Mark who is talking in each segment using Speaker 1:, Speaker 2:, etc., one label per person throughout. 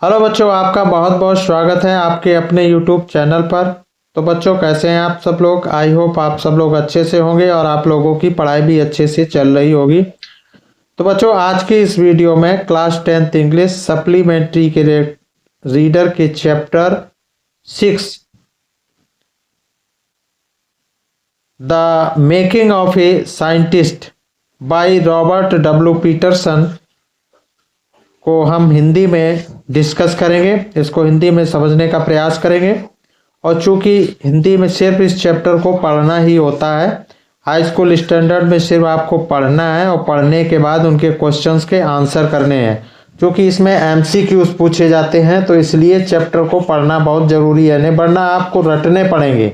Speaker 1: Hello बच्चों, आपका बहुत बहुत स्वागत है आपके अपने YouTube चैनल पर। तो बच्चों, कैसे हैं आप सब लोग? आई होप आप सब लोग अच्छे से होंगे और आप लोगों की पढ़ाई भी अच्छे से चल रही होगी। तो बच्चों, आज की इस वीडियो में क्लास 10th इंग्लिश सप्लीमेंट्री के रीडर के chapter 6 the making of a scientist by Robert W Peterson को हम हिंदी में डिस्कस करेंगे। इसको हिंदी में समझने का प्रयास करेंगे। और चूंकि हिंदी में सिर्फ इस चैप्टर को पढ़ना ही होता है, हाई स्कूल स्टैंडर्ड में सिर्फ आपको पढ़ना है और पढ़ने के बाद उनके क्वेश्चंस के आंसर करने हैं। क्योंकि इसमें एमसीक्यूज पूछे जाते हैं, तो इसलिए चैप्टर को पढ़ना बहुत ज़रूरी है, नहीं वरना आपको रटने पड़ेंगे।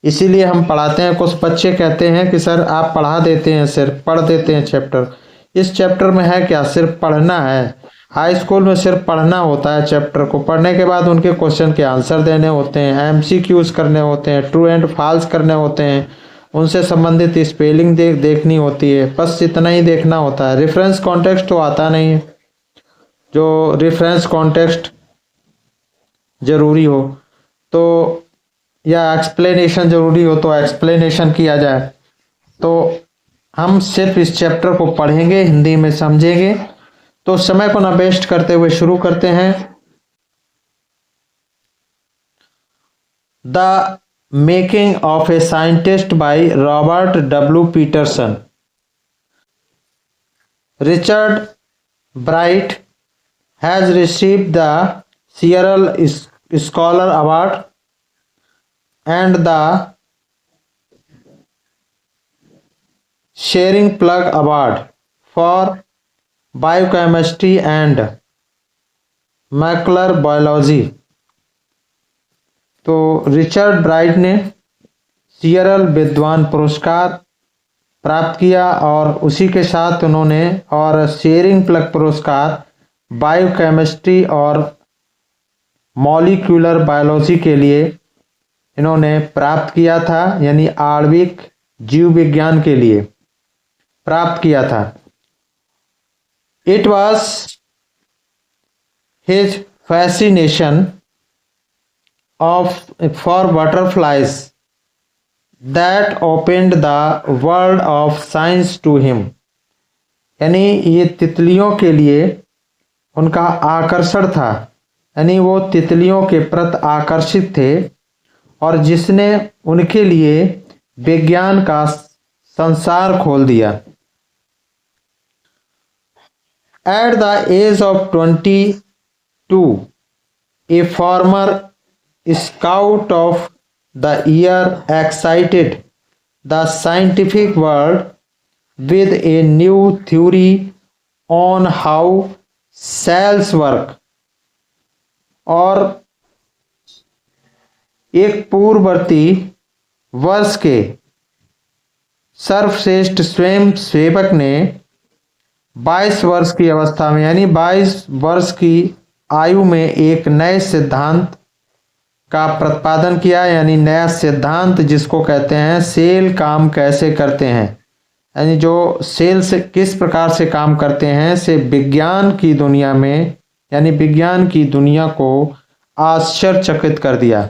Speaker 1: इसीलिए हम पढ़ाते हैं। कुछ बच्चे कहते हैं कि सर आप पढ़ा देते हैं, सिर्फ पढ़ देते हैं चैप्टर। इस चैप्टर में है क्या? सिर्फ पढ़ना है। हाई स्कूल में सिर्फ पढ़ना होता है चैप्टर को। पढ़ने के बाद उनके क्वेश्चन के आंसर देने होते हैं, एमसीक्यूज करने होते हैं, ट्रू एंड फॉल्स करने होते हैं, उनसे संबंधित स्पेलिंग देखनी होती है। बस इतना ही देखना होता है। रेफरेंस कॉन्टेक्स्ट तो आता नहीं है। जो रेफरेंस कॉन्टेक्स्ट जरूरी हो तो, या एक्सप्लेनेशन ज़रूरी हो तो एक्सप्लेनेशन किया जाए। तो हम सिर्फ इस चैप्टर को पढ़ेंगे, हिंदी में समझेंगे। तो समय को ना वेस्ट करते हुए शुरू करते हैं। The making of a scientist by Robert W Peterson. Richard Bright has received the Searle scholar award and the Shearing Plug Award for Biochemistry and Molecular Biology। तो रिचर्ड ब्राइट ने सीरल विद्वान पुरस्कार प्राप्त किया और उसी के साथ उन्होंने और शेयरिंग प्लग पुरस्कार बायोकेमिस्ट्री और मॉलिक्यूलर बायोलॉजी के लिए इन्होंने प्राप्त किया था, यानी आणविक जीव विज्ञान के लिए प्राप्त किया था। It was his fascination for butterflies that opened the world of science to him. यानी ये तितलियों के लिए उनका आकर्षण था, यानी वो तितलियों के प्रति आकर्षित थे और जिसने उनके लिए विज्ञान का संसार खोल दिया। At the age of 22, a former scout of the year excited the scientific world with a new theory on how cells work. और एक पूर्ववर्ती वर्ष के सर्वश्रेष्ठ स्वयं सेवक ने 22 वर्ष की अवस्था में, यानी 22 वर्ष की आयु में एक नए सिद्धांत का प्रतिपादन किया। यानी नया सिद्धांत जिसको कहते हैं सेल काम कैसे करते हैं, यानी जो सेल से किस प्रकार से काम करते हैं, से विज्ञान की दुनिया में, यानी विज्ञान की दुनिया को आश्चर्यचकित कर दिया।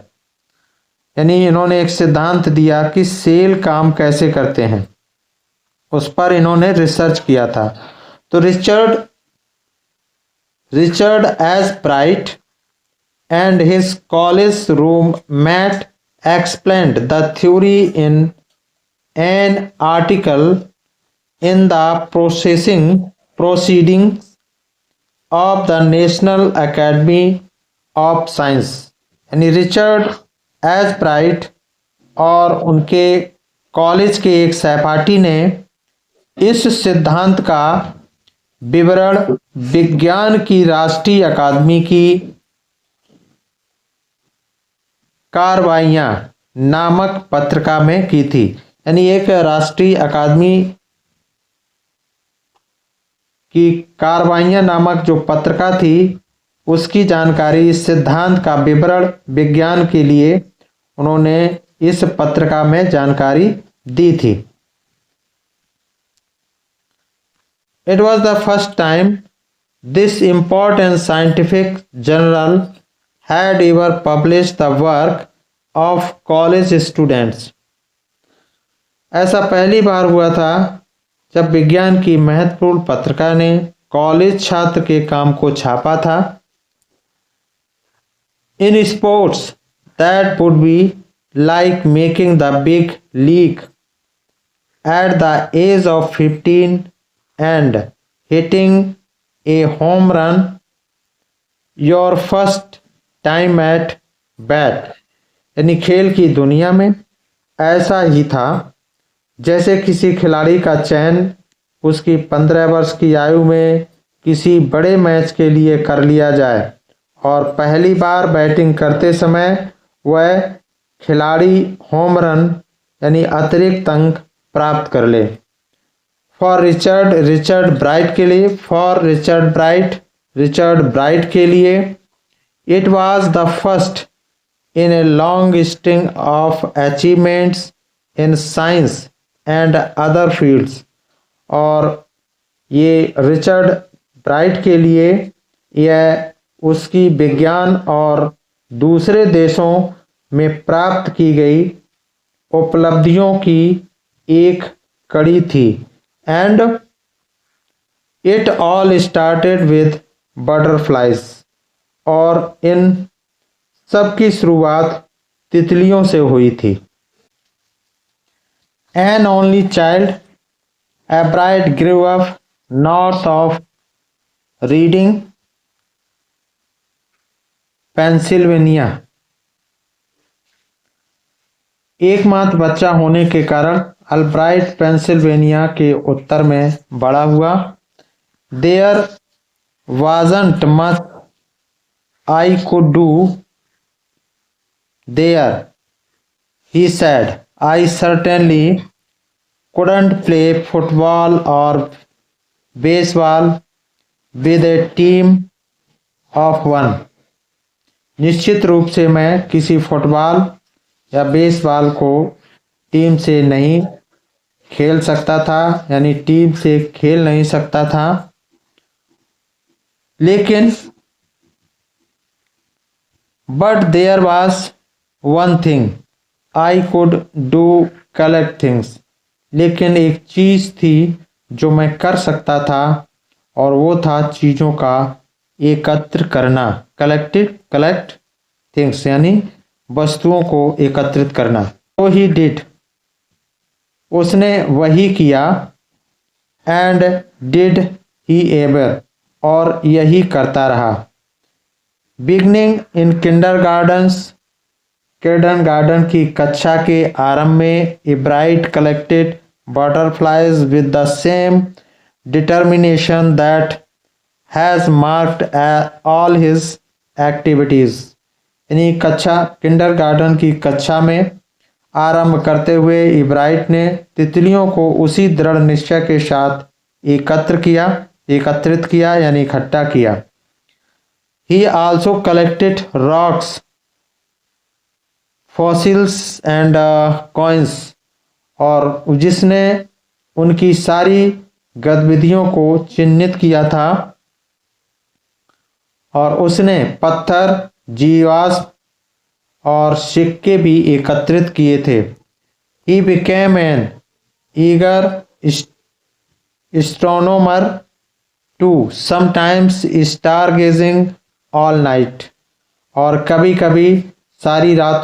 Speaker 1: यानी इन्होंने एक सिद्धांत दिया कि सेल काम कैसे करते हैं, उस पर इन्होंने रिसर्च किया था। तो Richard S Bright and his college room mate explained the theory in an article in the proceeding of the national academy of science. यानी रिचर्ड एज ब्राइट और उनके कॉलेज के एक सहपाठी ने इस सिद्धांत का विवरण विज्ञान की राष्ट्रीय अकादमी की कार्रवाइयाँ नामक पत्रिका में की थी। यानी एक राष्ट्रीय अकादमी की कार्रवाइयाँ नामक जो पत्रिका थी, उसकी जानकारी, इस सिद्धांत का विवरण विज्ञान के लिए उन्होंने इस पत्रिका में जानकारी दी थी। It was the first time This important scientific journal had ever published the work of college students. ऐसा पहली बार हुआ था जब विज्ञान की महत्वपूर्ण पत्रिका ने कॉलेज छात्र के काम को छापा था. In sports, that would be like making the big league at the age of 15 and hitting a home run your first time at bat. यानी खेल की दुनिया में ऐसा ही था जैसे किसी खिलाड़ी का चयन उसकी 15 वर्ष की आयु में किसी बड़े मैच के लिए कर लिया जाए और पहली बार बैटिंग करते समय वह खिलाड़ी होम रन यानी अतिरिक्त अंक प्राप्त कर ले. फॉर रिचर्ड ब्राइट के लिए it was the first in a long string of achievements in science and other fields. और ये रिचर्ड ब्राइट के लिए यह उसकी विज्ञान और दूसरे देशों में प्राप्त की गई उपलब्धियों की एक कड़ी थी. And it all started with butterflies. और इन सब की शुरुआत तितलियों से हुई थी. An only child, Ebright grew up north of Reading, Pennsylvania. एकमात्र बच्चा होने के कारण अल्ब्राइट पेंसिल्वेनिया के उत्तर में बड़ा हुआ. There wasn't much I could do there, he said. I certainly couldn't play football or baseball with a team of one. निश्चित रूप से मैं किसी फुटबॉल या बेसबॉल को टीम से नहीं खेल सकता था यानी टीम से खेल नहीं सकता था. लेकिन but there was one thing I could do, collect things. लेकिन एक चीज थी जो मैं कर सकता था और वो था चीजों का एकत्र करना. कलेक्ट थिंग्स यानी वस्तुओं को एकत्रित करना. तो ही डिड, उसने वही किया. एंड डिड ही एवर, और यही करता रहा. बिगनिंग इन किंडरगार्टन की कक्षा के आरंभ में Ebright collected butterflies with the same determination that has marked all his activities. यानी किंडरगार्टन की कक्षा में आरंभ करते हुए इब्राइट ने तितलियों को उसी दृढ़ निश्चय के साथ एकत्रित किया यानी इकट्ठा किया. ही also collected rocks, fossils and coins. और जिसने उनकी सारी गतिविधियों को चिन्हित किया था और उसने पत्थर, जीवाश्म और सिक्के भी एकत्रित किए थे. He became an eager astronomer too, sometimes star gazing all night. और कभी कभी सारी रात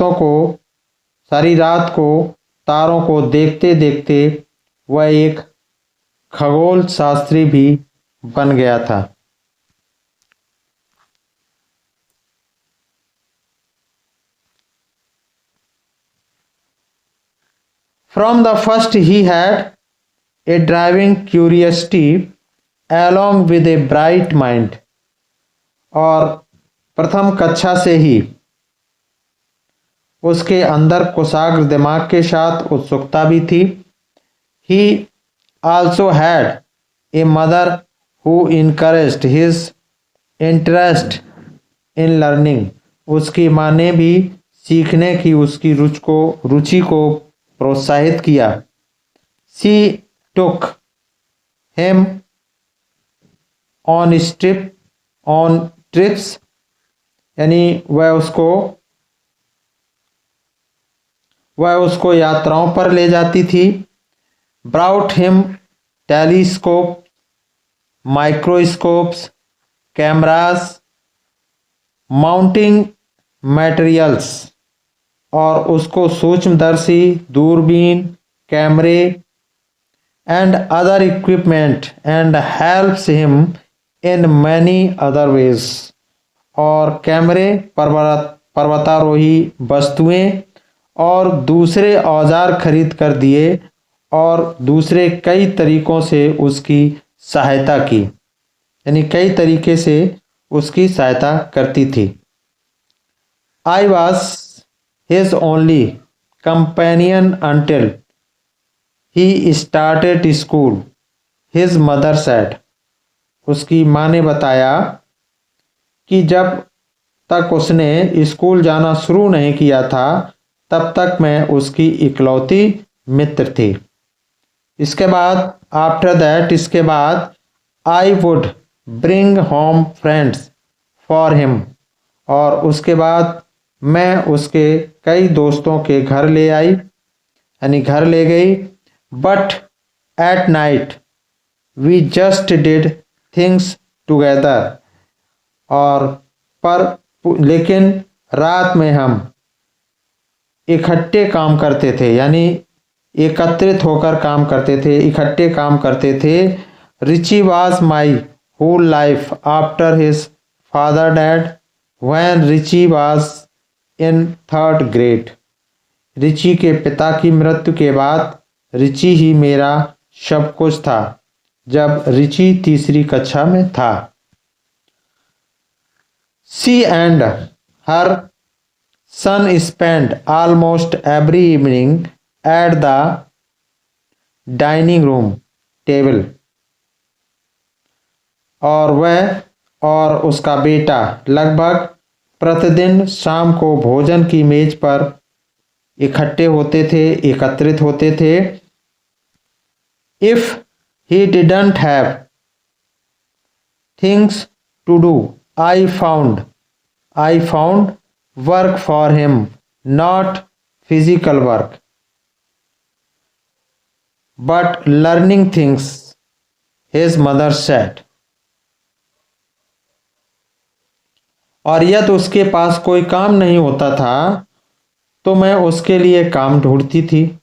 Speaker 1: को तारों को देखते देखते वह एक खगोल शास्त्री भी बन गया था. From the first he had a driving curiosity along with a bright mind. और प्रथम कक्षा से ही उसके अंदर कुशाग्र दिमाग के साथ उत्सुकता भी थी. He also had a mother who encouraged his interest in learning. उसकी माँ ने भी सीखने की उसकी रुचि को प्रोत्साहित किया. She took him on trips, यानी वह उसको यात्राओं पर ले जाती थी। Brought him telescope, microscopes, cameras, mounting materials, और उसको सूक्ष्मदर्शी, दूरबीन, कैमरे and other equipment and helps him in many other ways, और कैमरे, पर्वतारोही वस्तुएं और दूसरे औजार खरीद कर दिए और दूसरे कई तरीकों से उसकी सहायता की, यानी कई तरीके से उसकी सहायता करती थी। I was his only companion until he started school, his mother said. उसकी माँ ने बताया कि जब तक उसने स्कूल जाना शुरू नहीं किया था तब तक मैं उसकी इकलौती मित्र थी। इसके बाद इसके बाद I would bring home friends for him, और उसके बाद मैं उसके कई दोस्तों के घर ले आई, यानी घर ले गई। But at night we just did things together, लेकिन रात में हम इकट्ठे काम करते थे, यानी एकत्रित होकर काम करते थे, इकट्ठे काम करते थे। Richie was my whole life after his father dad when Richie was in 3rd grade. Richie के पिता की मृत्यु के बाद रिची ही मेरा सब कुछ था जब रिची 3री कक्षा में था। She and her son spent almost every evening at the dining room table, और वह और उसका बेटा लगभग प्रतिदिन शाम को भोजन की मेज पर इकट्ठे होते थे, एकत्रित होते थे। If he didn't have things to do, I found work for him, not physical work, but learning things, his mother said. और यदि उसके पास कोई काम नहीं होता था तो मैं उसके लिए काम ढूंढती थी,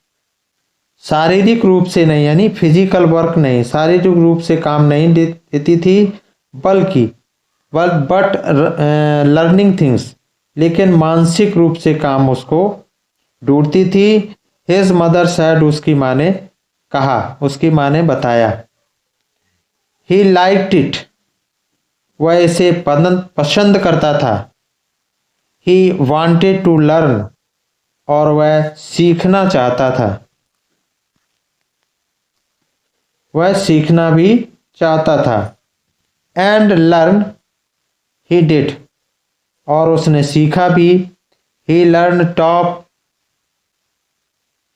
Speaker 1: शारीरिक रूप से नहीं, यानी फिजिकल वर्क नहीं, शारीरिक रूप से काम नहीं देती थी, बट लर्निंग थिंग्स, लेकिन मानसिक रूप से काम उसको ढूंढती थी। हिज मदर सैड, उसकी माँ ने कहा, उसकी माँ ने बताया। ही लाइक्ड इट, वह इसे पसंद करता था। ही वांटेड टू लर्न, और वह सीखना चाहता था, वह सीखना भी चाहता था। एंड लर्न ही डिड, और उसने सीखा भी। He learn top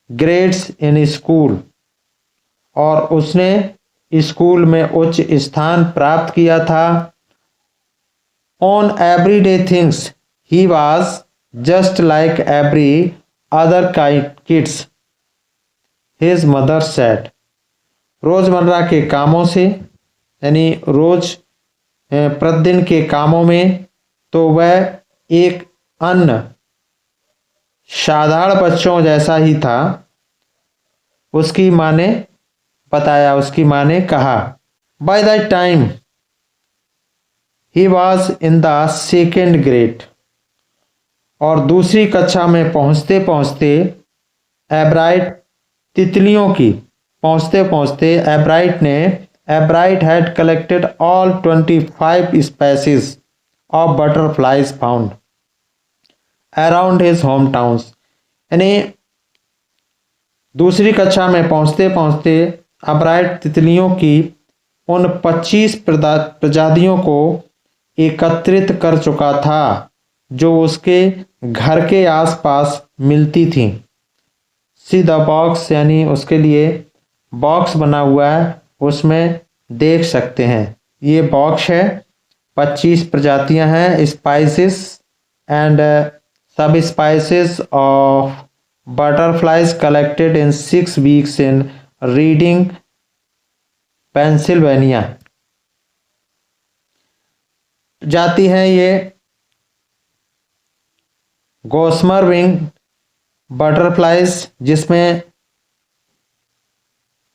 Speaker 1: grades in school, और उसने स्कूल में उच्च स्थान प्राप्त किया था। On everyday things he was just like every other kids, his mother said. रोजमर्रा के कामों से, यानी प्रतिदिन के कामों में तो वह एक अन्य साधारण बच्चों जैसा ही था, उसकी माँ ने बताया, उसकी माँ ने कहा। By that time he was in the 2nd grade, और दूसरी कक्षा में पहुँचते पहुँचते एब्राइट had collected all 25 species of butterflies found around his hometowns, यानी दूसरी कक्षा में पहुंचते पहुंचते अब्राइट तितलियों की उन 25 प्रजातियों को एकत्रित कर चुका था जो उसके घर के आसपास मिलती थीं। सी द बॉक्स, यानी उसके लिए बॉक्स बना हुआ है, उसमें देख सकते हैं। ये बॉक्स है। 25 प्रजातियां हैं species and subspecies of butterflies collected in 6 weeks in Reading Pennsylvania. जाती है ये गोस्मर विंग बटरफ्लाइज, जिसमें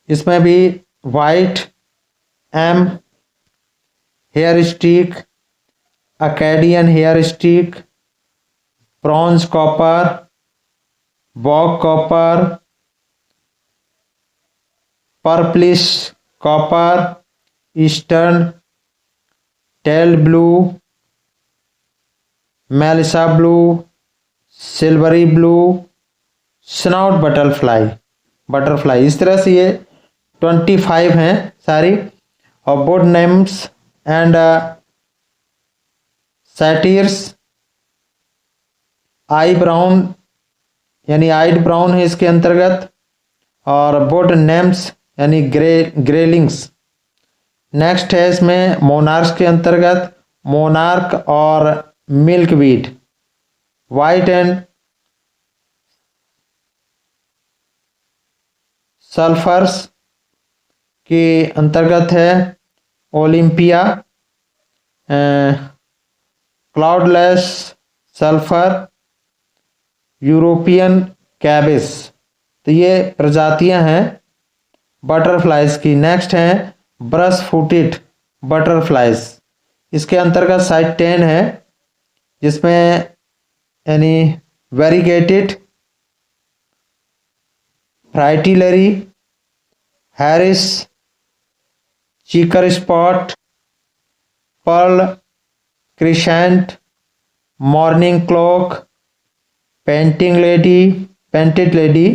Speaker 1: इसमें भी white M hairstreak, Acadian hairstreak, bronze copper, bog copper, purplish copper, eastern tail blue, Melissa blue, silvery blue, snout butterfly इस तरह से ये 25 हैं सारी। और बोर्ड nymphs and satyrs, eye brown यानी आइड ब्राउन है इसके अंतर्गत, और बोर्ड नेम्स यानी ग्रेलिंग्स। नेक्स्ट है इसमें मोनार्क्स के अंतर्गत मोनार्क और मिल्कवीड। वाइट एंड सल्फर्स के अंतर्गत है ओलिम्पिया, क्लाउडलेस सल्फर, यूरोपियन कैबिस। तो ये प्रजातियां हैं बटरफ्लाइज की। नेक्स्ट है ब्रश फुटेड बटरफ्लाइज, इसके अंतर्गत साइड 10 है, जिसमें यानी variegated, fritillary, Harris, checkerspot, pearl crescent, mourning cloak, painted lady,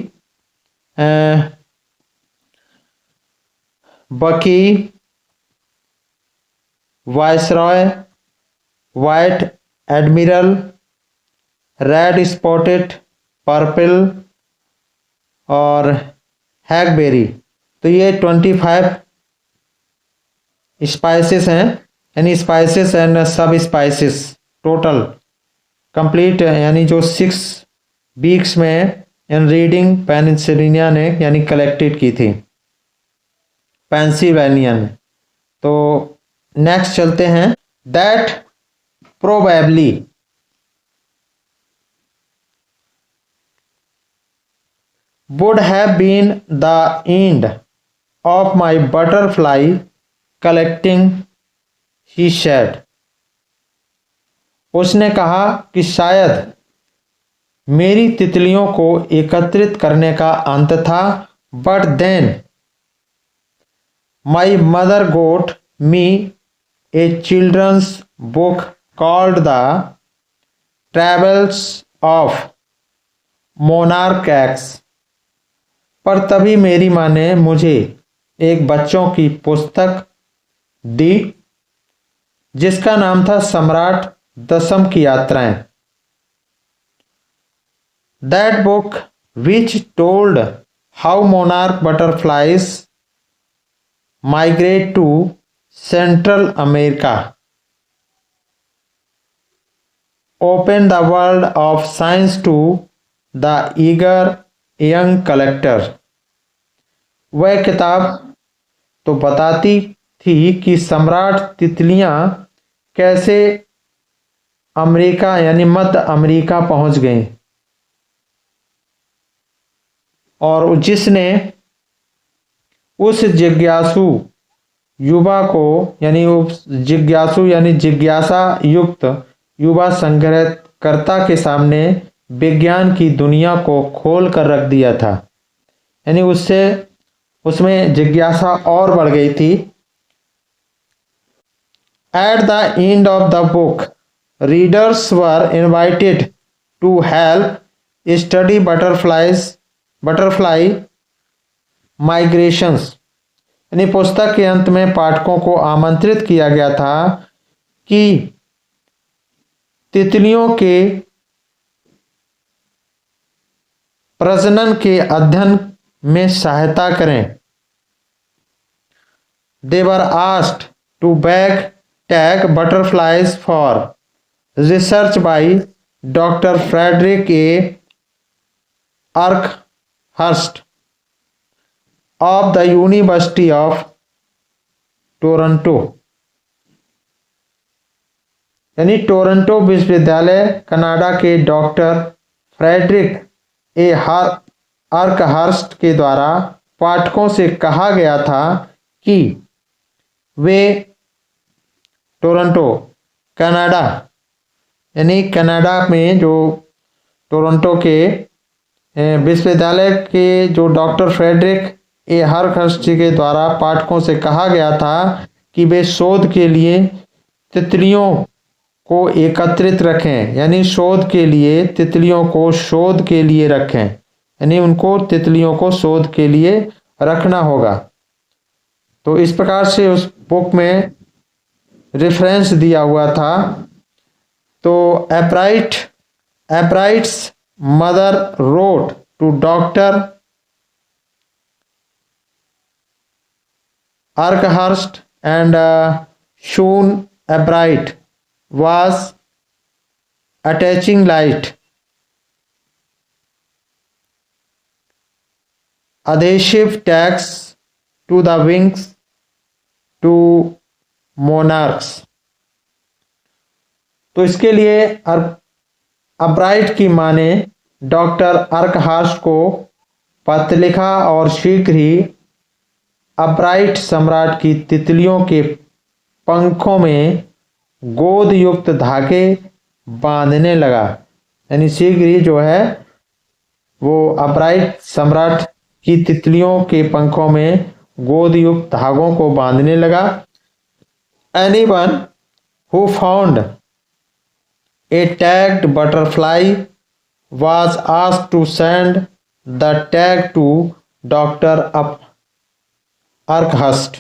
Speaker 1: buckeye, viceroy, white admiral, red spotted purple और हैकबेरी। तो ये 25 स्पाइसेस हैं, यानी species and subspecies total complete, यानी जो 6 वीक्स में इन रीडिंग पेनिसिलिनिया ने यानी कलेक्टेड की थी पेंसिल्वेनिया में। तो नेक्स्ट चलते हैं। That probably would have been the end of my butterfly collecting, he said. उसने कहा कि शायद मेरी तितलियों को एकत्रित करने का अंत था, but then my mother got me a children's book called The Travels of Monarch X. पर तभी मेरी माँ ने मुझे एक बच्चों की पुस्तक दी जिसका नाम था सम्राट दशम की यात्राएं। That book which told how monarch butterflies migrate to Central America opened the world of science to the eager young collector. वह किताब तो बताती थी कि सम्राट तितलियां कैसे अमेरिका यानी मध्य अमेरिका पहुंच गई, और जिसने उस जिज्ञासु युवा को यानी उस जिज्ञासु यानी जिज्ञासा युक्त युवा संग्रहकर्ता के सामने विज्ञान की दुनिया को खोल कर रख दिया था। यानी उसमें जिज्ञासा और बढ़ गई थी। At the end of the book, readers were invited to help study butterfly migrations. यानी पुस्तक के अंत में पाठकों को आमंत्रित किया गया था कि तितलियों के प्रजनन के अध्ययन में सहायता करें। They were asked to bag tag butterflies for research by Dr. Frederick A. Arkhurst of the University of Toronto, यानी टोरंटो विश्वविद्यालय कनाडा के डॉक्टर फ्रेडरिक ए आर्कहर्स्ट के द्वारा पाठकों से कहा गया था कि वे टोरंटो कनाडा, यानी कनाडा में जो टोरंटो के विश्वविद्यालय के जो डॉक्टर फ्रेडरिक ए आर्कहर्स्ट के द्वारा पाठकों से कहा गया था कि वे शोध के लिए तितलियों को एकत्रित रखें, यानी शोध के लिए तितलियों को शोध के लिए रखें, यानी उनको तितलियों को शोध के लिए रखना होगा। तो इस प्रकार से उस बुक में रेफरेंस दिया हुआ था। तो Ebright's mother wrote to doctor Arkhurst and Sean Albright was attaching light adhesive tags to the wings to monarchs। तो इसके लिए अब्राइट की मां ने डॉक्टर आर्कहर्स्ट को पत्र लिखा और शीघ्र ही अब्राइट सम्राट की तितलियों के पंखों में गोद युक्त धागे बांधने लगा, यानी शीघ्र ही जो है वो अब्राइट सम्राट की तितलियों के पंखों में गोद युक्त धागों को बांधने लगा। Anyone who found a tagged butterfly was asked to send the tag to doctor Arkhurst,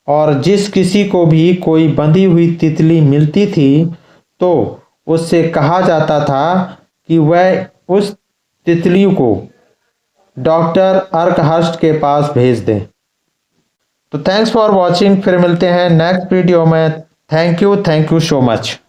Speaker 1: और जिस किसी को भी कोई बंधी हुई तितली मिलती थी तो उससे कहा जाता था कि वह उस तितली को डॉक्टर आर्कहर्स्ट के पास भेज दे। तो थैंक्स फॉर वॉचिंग, फिर मिलते हैं नेक्स्ट वीडियो में। Thank you so much.